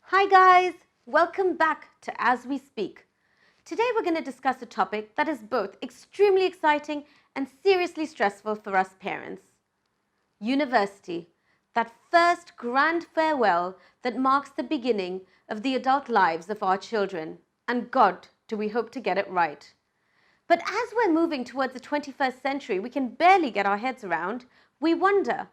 Hi guys, welcome back to As We Speak. Today we're going to discuss a topic that is both extremely exciting and seriously stressful for us parents. University, that first grand farewell that marks the beginning of the adult lives of our children. And God, do we hope to get it right. But as we're moving towards the 21st century we can barely get our heads around, we wonder,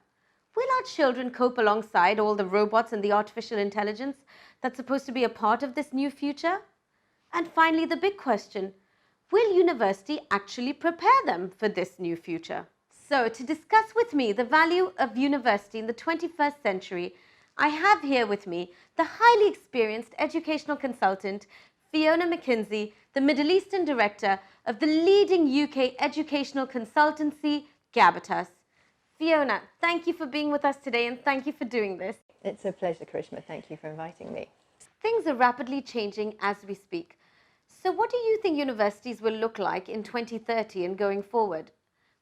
will our children cope alongside all the robots and the artificial intelligence that's supposed to be a part of this new future? And finally, the big question, will university actually prepare them for this new future? So, to discuss with me the value of university in the 21st century, I have here with me the highly experienced educational consultant, Fiona McKenzie, the Middle Eastern Director of the leading UK educational consultancy, Gabbitas. Fiona, thank you for being with us today and thank you for doing this. It's a pleasure, Karishma. Thank you for inviting me. Things are rapidly changing as we speak. So what do you think universities will look like in 2030 and going forward?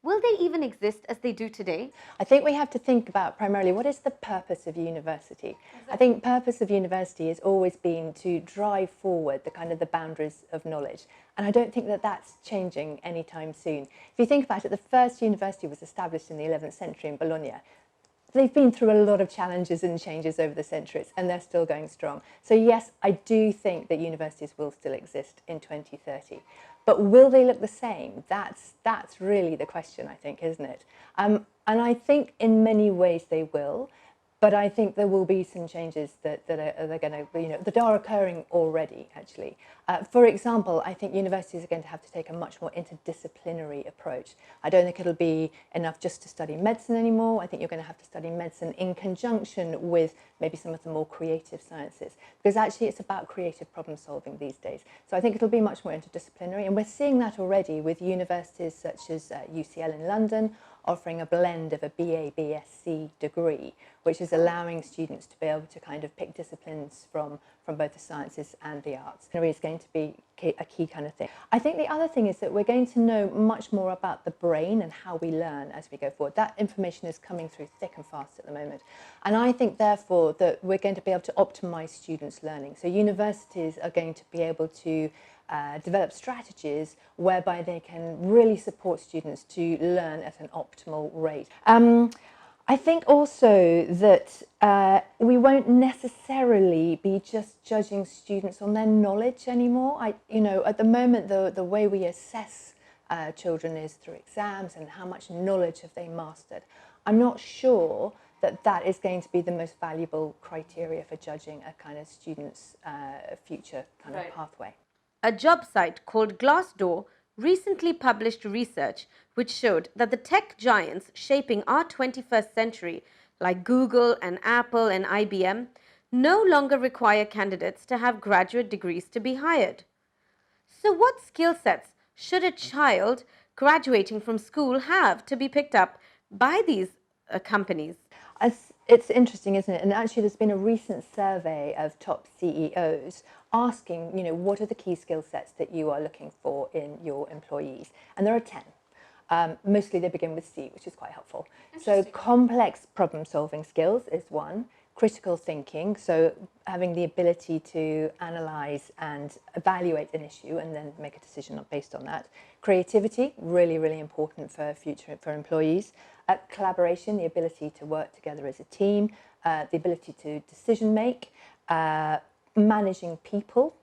Will they even exist as they do today? I think we have to think about primarily what is the purpose of university. Exactly. I think purpose of university has always been to drive forward the boundaries of knowledge. And I don't think that that's changing anytime soon. If you think about it, the first university was established in the 11th century in Bologna. They've been through a lot of challenges and changes over the centuries, and they're still going strong. So yes, I do think that universities will still exist in 2030. But will they look the same? That's really the question, I think, isn't it? And I think in many ways they will. But I think there will be some changes that are occurring already, actually. For example, I think universities are going to have to take a much more interdisciplinary approach. I don't think it'll be enough just to study medicine anymore. I think you're going to have to study medicine in conjunction with maybe some of the more creative sciences, because actually it's about creative problem solving these days. So I think it'll be much more interdisciplinary, and we're seeing that already with universities such as UCL in London, offering a blend of a BA, BSc degree, which is allowing students to be able to kind of pick disciplines from both the sciences and the arts. It is going to be a key kind of thing. I think the other thing is that we're going to know much more about the brain and how we learn as we go forward. That information is coming through thick and fast at the moment. And I think, therefore, that we're going to be able to optimise students' learning. So universities are going to be able to develop strategies whereby they can really support students to learn at an optimal rate. I think also that we won't necessarily be just judging students on their knowledge anymore. At the moment, the way we assess children is through exams and how much knowledge have they mastered. I'm not sure that is going to be the most valuable criteria for judging a kind of student's future kind of pathway. A job site called Glassdoor recently published research which showed that the tech giants shaping our 21st century, like Google and Apple and IBM, no longer require candidates to have graduate degrees to be hired. So what skill sets should a child graduating from school have to be picked up by these companies? It's interesting, isn't it? And actually there's been a recent survey of top CEOs asking, what are the key skill sets that you are looking for in your employees? And there are 10. Mostly they begin with C, which is quite helpful. So complex problem solving skills is one. Critical thinking, so having the ability to analyse and evaluate an issue and then make a decision based on that. Creativity, really, really important for employees. Collaboration, the ability to work together as a team. The ability to decision make. Managing people.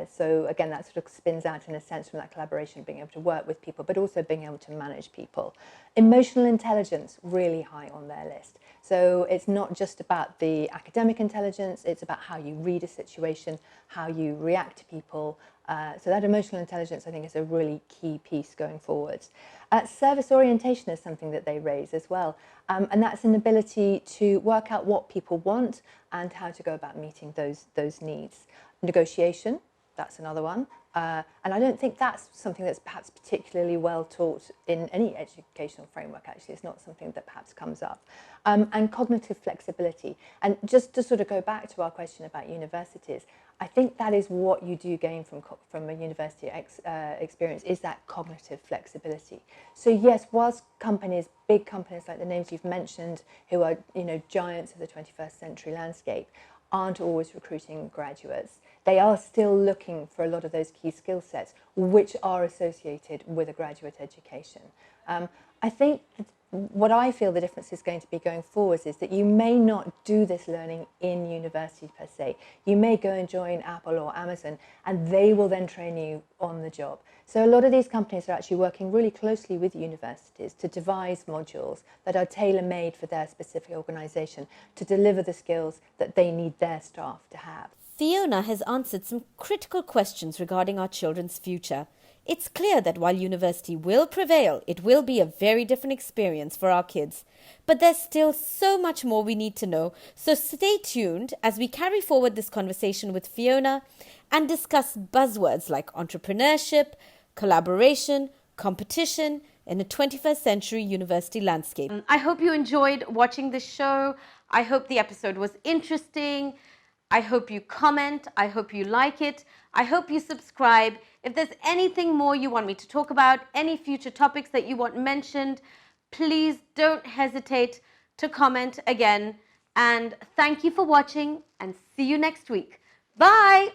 So again, that sort of spins out in a sense from that collaboration, being able to work with people, but also being able to manage people. Emotional intelligence, really high on their list. So it's not just about the academic intelligence, it's about how you read a situation, how you react to people. So that emotional intelligence, I think, is a really key piece going forwards. Service orientation is something that they raise as well. And that's an ability to work out what people want and how to go about meeting those needs. Negotiation, that's another one. And I don't think that's something that's perhaps particularly well taught in any educational framework, actually. It's not something that perhaps comes up. And cognitive flexibility. And just to sort of go back to our question about universities, I think that is what you do gain from a university experience, is that cognitive flexibility. So yes, whilst big companies like the names you've mentioned, who are giants of the 21st century landscape, aren't always recruiting graduates, they are still looking for a lot of those key skill sets which are associated with a graduate education. I think what I feel the difference is going to be going forwards is that you may not do this learning in university per se. You may go and join Apple or Amazon, and they will then train you on the job. So a lot of these companies are actually working really closely with universities to devise modules that are tailor-made for their specific organisation to deliver the skills that they need their staff to have. Fiona has answered some critical questions regarding our children's future. It's clear that while university will prevail, it will be a very different experience for our kids. But there's still so much more we need to know, so stay tuned as we carry forward this conversation with Fiona and discuss buzzwords like entrepreneurship, collaboration, competition in a 21st century university landscape. I hope you enjoyed watching this show. I hope the episode was interesting. I hope you comment. I hope you like it. I hope you subscribe. If there's anything more you want me to talk about, any future topics that you want mentioned, please don't hesitate to comment again. And thank you for watching, and see you next week. Bye!